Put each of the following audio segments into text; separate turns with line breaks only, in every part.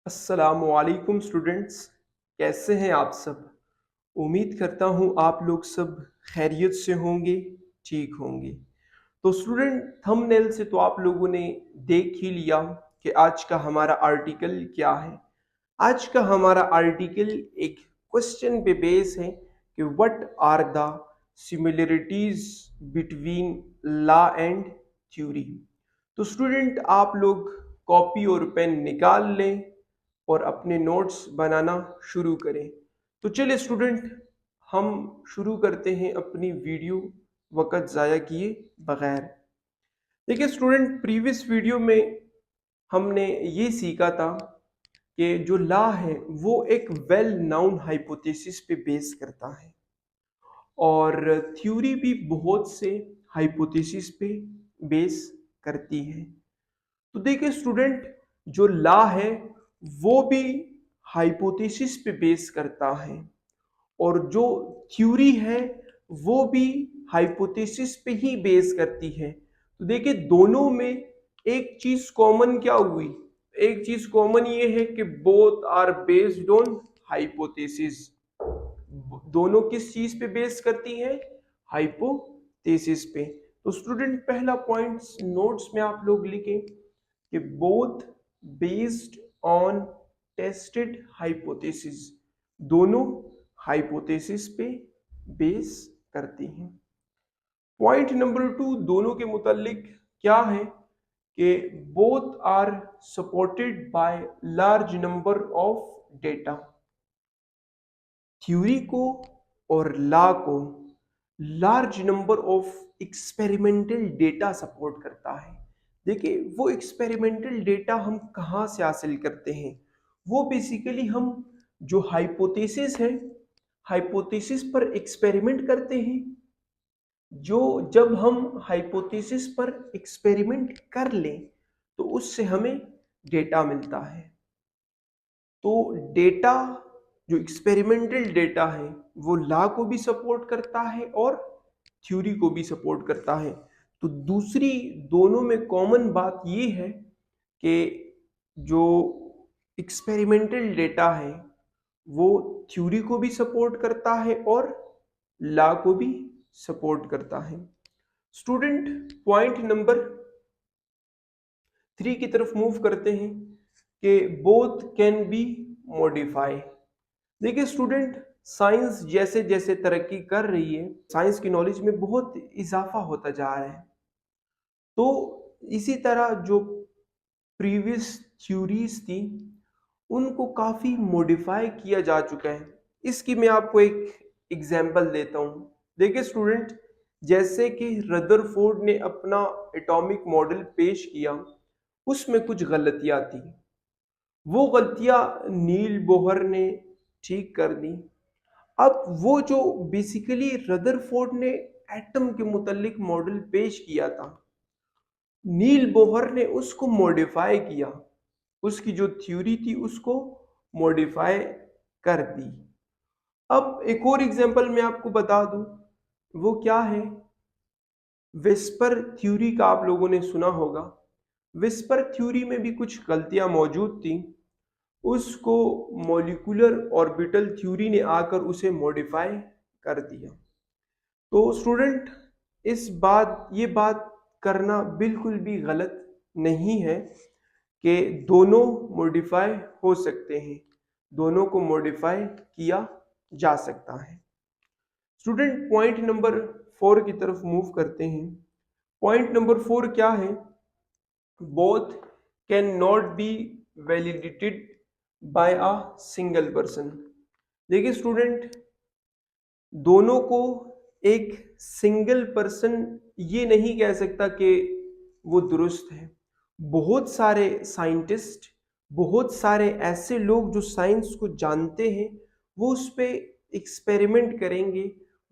अस्सलामुअलैकुम स्टूडेंट्स, कैसे हैं आप सब। उम्मीद करता हूँ आप लोग सब खैरियत से होंगे, ठीक होंगे। तो स्टूडेंट, थंबनेल से तो आप लोगों ने देख ही लिया कि आज का हमारा आर्टिकल क्या है। आज का हमारा आर्टिकल एक क्वेश्चन पे बेस है कि what are the similarities between law and theory. तो स्टूडेंट, आप लोग कॉपी और पेन निकाल लें और अपने नोट्स बनाना शुरू करें। तो चलिए स्टूडेंट, हम शुरू करते हैं अपनी वीडियो वक़्त ज़ाया किए बगैर। देखिए स्टूडेंट, प्रीवियस वीडियो में हमने ये सीखा था कि जो लॉ है वो एक वेल नाउन हाइपोथेसिस पे बेस करता है और थ्योरी भी बहुत से हाइपोथेसिस पे बेस करती है। तो देखिए स्टूडेंट, जो लॉ है वो भी हाइपोथेसिस पे बेस करता है और जो थ्योरी है वो भी हाइपोथेसिस पे ही बेस करती है। तो देखिए दोनों में एक चीज कॉमन क्या हुई। एक चीज कॉमन ये है कि both are based on hypothesis. दोनों किस चीज पे बेस करती हैं? हाइपोथेसिस पे। तो स्टूडेंट, पहला पॉइंट नोट्स में आप लोग लिखें कि both based on tested hypothesis. दोनों हाइपोथेसिस पे बेस करती हैं। पॉइंट नंबर 2 दोनों के मुतालिक क्या है कि both are supported by large number of data. Theory को और लॉ को large number of experimental data support करता है। देखिए वो एक्सपेरिमेंटल डेटा हम कहाँ से हासिल करते हैं? वो बेसिकली हम जो हाइपोथेसिस है, हाइपोथेसिस पर एक्सपेरिमेंट करते हैं। जो जब हम हाइपोथेसिस पर एक्सपेरिमेंट कर लें तो उससे हमें डेटा मिलता है। तो डेटा, जो एक्सपेरिमेंटल डेटा है, वो लॉ को भी सपोर्ट करता है और थ्योरी को भी सपोर्ट करता है। तो दूसरी दोनों में कॉमन बात ये है कि जो एक्सपेरिमेंटल डेटा है वो थ्योरी को भी सपोर्ट करता है और लॉ को भी सपोर्ट करता है। स्टूडेंट, पॉइंट नंबर 3 की तरफ मूव करते हैं कि बोथ कैन बी मॉडिफाई। देखिए स्टूडेंट, साइंस जैसे जैसे तरक्की कर रही है, साइंस की नॉलेज में बहुत इजाफा होता जा रहा है। तो इसी तरह जो प्रीवियस थ्योरीज थी उनको काफ़ी मॉडिफाई किया जा चुका है। इसकी मैं आपको एक एग्जांपल देता हूँ। देखिए स्टूडेंट, जैसे कि रदरफोर्ड ने अपना एटॉमिक मॉडल पेश किया, उसमें कुछ गलतियाँ थी। वो गलतियाँ नील बोहर ने ठीक कर दी। अब वो जो बेसिकली रदरफोर्ड ने एटम के मुतालिक मॉडल पेश किया था, नील बोहर ने उसको मॉडिफाई किया। उसकी जो थ्योरी थी उसको मॉडिफाई कर दी। अब एक और एग्जांपल मैं आपको बता दूं, वो क्या है? विस्पर थ्योरी का आप लोगों ने सुना होगा। विस्पर थ्योरी में भी कुछ गलतियां मौजूद थी। उसको मॉलिक्यूलर ऑर्बिटल थ्योरी ने आकर उसे मॉडिफाई कर दिया। तो स्टूडेंट, ये बात करना बिल्कुल भी गलत नहीं है कि दोनों मॉडिफाई हो सकते हैं, दोनों को मॉडिफाई किया जा सकता है। स्टूडेंट, पॉइंट नंबर 4 की तरफ मूव करते हैं। पॉइंट नंबर 4 क्या है? Both can not be validated bye a single person. देखिए स्टूडेंट, दोनों को एक सिंगल पर्सन ये नहीं कह सकता कि वो दुरुस्त है। बहुत सारे साइंटिस्ट, बहुत सारे ऐसे लोग जो साइंस को जानते हैं, वो उस पे एक्सपेरिमेंट करेंगे,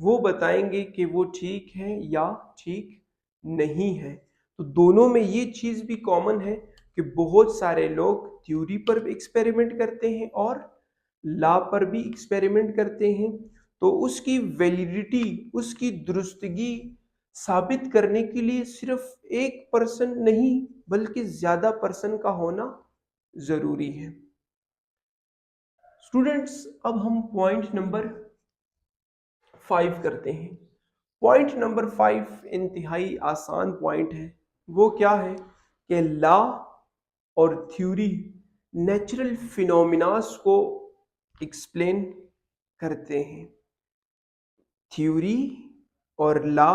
वो बताएंगे कि वो ठीक है या ठीक नहीं है। तो दोनों में ये चीज़ भी कॉमन है कि बहुत सारे लोग थ्योरी पर भी एक्सपेरिमेंट करते हैं और लॉ पर भी एक्सपेरिमेंट करते हैं। तो उसकी वैलिडिटी, उसकी दुरुस्तगी साबित करने के लिए सिर्फ एक पर्सन नहीं बल्कि ज्यादा पर्सन का होना जरूरी है। स्टूडेंट्स, अब हम पॉइंट नंबर 5 करते हैं। पॉइंट नंबर 5 इंतहाई आसान पॉइंट है। वो क्या है कि लॉ और थ्योरी नेचुरल फिनोमिनास को एक्सप्लेन करते हैं। थ्योरी और लॉ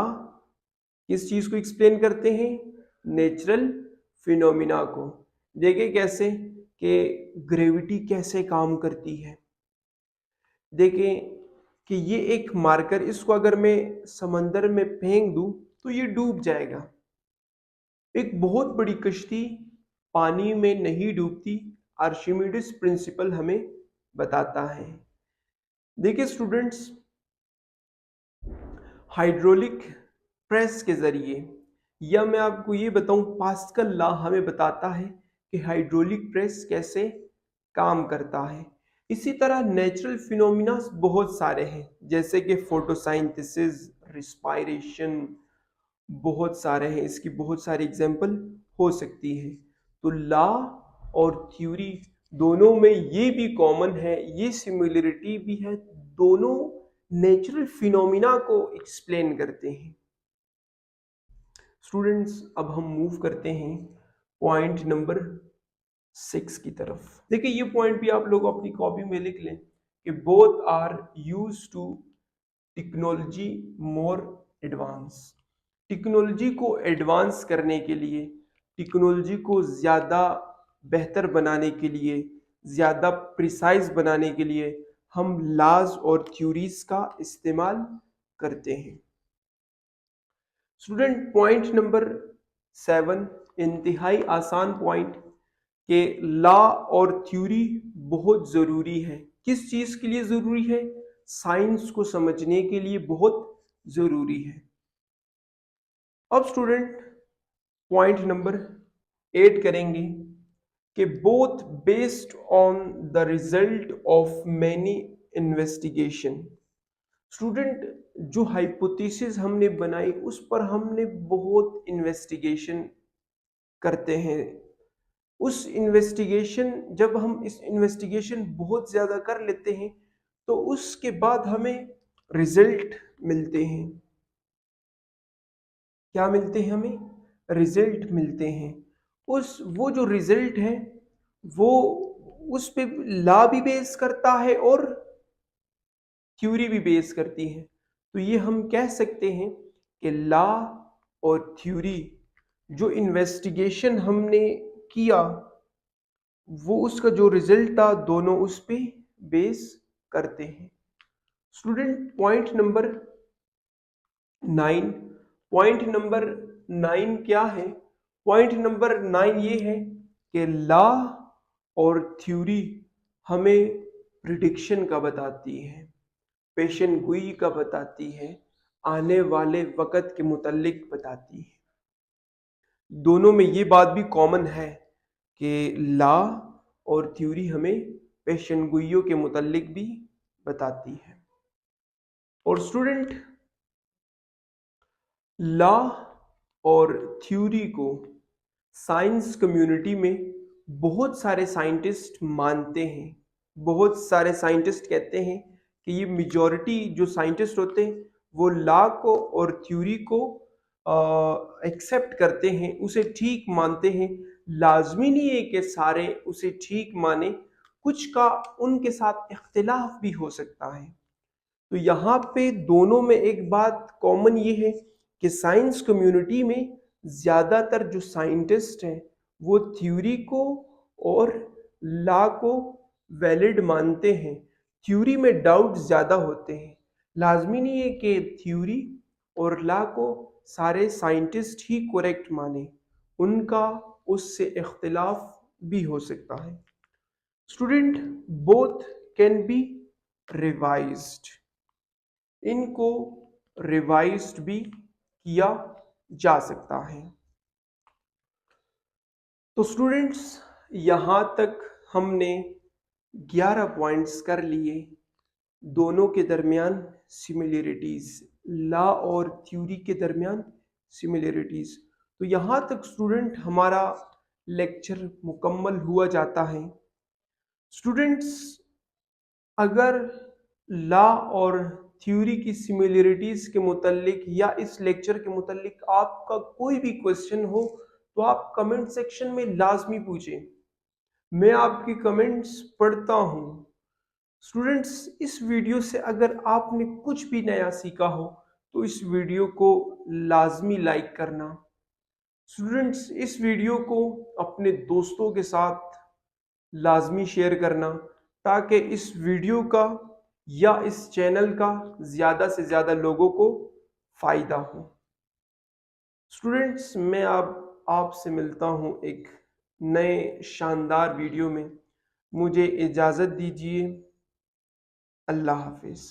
किस चीज को एक्सप्लेन करते हैं? नेचुरल फिनोमिना को। देखिए कैसे कि ग्रेविटी कैसे काम करती है। देखें कि ये एक मार्कर, इसको अगर मैं समंदर में फेंक दूं तो ये डूब जाएगा। एक बहुत बड़ी कश्ती पानी में नहीं डूबती, आर्शिमिडीज प्रिंसिपल हमें बताता है। देखिए स्टूडेंट्स, हाइड्रोलिक प्रेस के जरिए, या मैं आपको ये बताऊं पास्कल लॉ हमें बताता है कि हाइड्रोलिक प्रेस कैसे काम करता है। इसी तरह नेचुरल फिनोमिना बहुत सारे हैं, जैसे कि फोटोसाइंथेसिस, रिस्पायरेशन, बहुत सारे हैं। इसकी बहुत सारी एग्जांपल हो सकती है। तो लॉ और थ्योरी दोनों में ये भी कॉमन है, ये सिमिलरिटी भी है, दोनों नेचुरल फिनोमिना को एक्सप्लेन करते हैं। स्टूडेंट्स, अब हम मूव करते हैं पॉइंट नंबर 6 की तरफ। देखिए ये पॉइंट भी आप लोग अपनी कॉपी में लिख लें कि both are use to technology more advance. Technology को एडवांस करने के लिए, टेक्नोलॉजी को ज़्यादा बेहतर बनाने के लिए, ज़्यादा प्रिसाइज बनाने के लिए हम लॉज और थ्योरीज का इस्तेमाल करते हैं। स्टूडेंट, पॉइंट नंबर 7 इंतहाई आसान पॉइंट कि लॉ और थ्योरी बहुत ज़रूरी है। किस चीज़ के लिए ज़रूरी है? साइंस को समझने के लिए बहुत ज़रूरी है। अब स्टूडेंट पॉइंट नंबर 8 करेंगे कि both based on the result of many investigation. Student, जो हाइपोथेसिस हमने बनाई उस पर हमने बहुत इन्वेस्टिगेशन करते हैं। उस इन्वेस्टिगेशन, जब हम इस इन्वेस्टिगेशन बहुत ज़्यादा कर लेते हैं तो उसके बाद हमें रिजल्ट मिलते हैं। क्या मिलते हैं? हमें रिजल्ट मिलते हैं। वो जो रिजल्ट है वो उस पे लॉ भी बेस करता है और थ्योरी भी बेस करती है। तो ये हम कह सकते हैं कि लॉ और थ्योरी, जो इन्वेस्टिगेशन हमने किया, वो उसका जो रिजल्ट था, दोनों उस पे बेस करते हैं। Student, point number 9। Point number 9 क्या है? पॉइंट नंबर 9 ये है कि लॉ और थ्योरी हमें प्रिडिक्शन का बताती है, पेशन गोई का बताती है, आने वाले वक़्त के मुतालिक बताती है। दोनों में ये बात भी कॉमन है कि लॉ और थ्योरी हमें पेशन गोइयों के मुतालिक भी बताती है। और स्टूडेंट, लॉ और थ्योरी को साइंस कम्युनिटी में बहुत सारे साइंटिस्ट मानते हैं। बहुत सारे साइंटिस्ट कहते हैं कि ये मेजॉरिटी जो साइंटिस्ट होते हैं वो लॉ को और थ्योरी को एक्सेप्ट करते हैं, उसे ठीक मानते हैं। लाजमी नहीं है कि सारे उसे ठीक माने, कुछ का उनके साथ इख्तिलाफ भी हो सकता है। तो यहाँ पे दोनों में एक बात कॉमन ये है कि साइंस कम्युनिटी में ज़्यादातर जो साइंटिस्ट हैं वो थ्योरी को और लॉ को वैलिड मानते हैं। थ्योरी में डाउट ज़्यादा होते हैं। लाजमी नहीं है कि थ्योरी और लॉ को सारे साइंटिस्ट ही करेक्ट माने, उनका उससे इख्तिलाफ भी हो सकता है। Student, both can be revised. इनको रिवाइज्ड भी किया जा सकता है। तो स्टूडेंट्स, यहाँ तक हमने 11 पॉइंट्स कर लिए। दोनों के दरमियान सिमिलरिटीज, लॉ और थ्योरी के दरमियान सिमिलरिटीज। तो यहाँ तक स्टूडेंट हमारा लेक्चर मुकम्मल हुआ जाता है। स्टूडेंट्स, अगर लॉ और थ्योरी की सिमिलरिटीज के मुतालिक या इस लेक्चर के मुतालिक आपका कोई भी क्वेश्चन हो तो आप कमेंट सेक्शन में लाजमी पूछें। मैं आपकी कमेंट्स पढ़ता हूँ। स्टूडेंट्स, इस वीडियो से अगर आपने कुछ भी नया सीखा हो तो इस वीडियो को लाजमी लाइक करना। स्टूडेंट्स, इस वीडियो को अपने दोस्तों के साथ लाजमी शेयर करना ताकि इस वीडियो का या इस चैनल का ज़्यादा से ज़्यादा लोगों को फ़ायदा हो। स्टूडेंट्स, मैं अब आपसे मिलता हूँ एक नए शानदार वीडियो में। मुझे इजाज़त दीजिए। अल्लाह हाफिज़।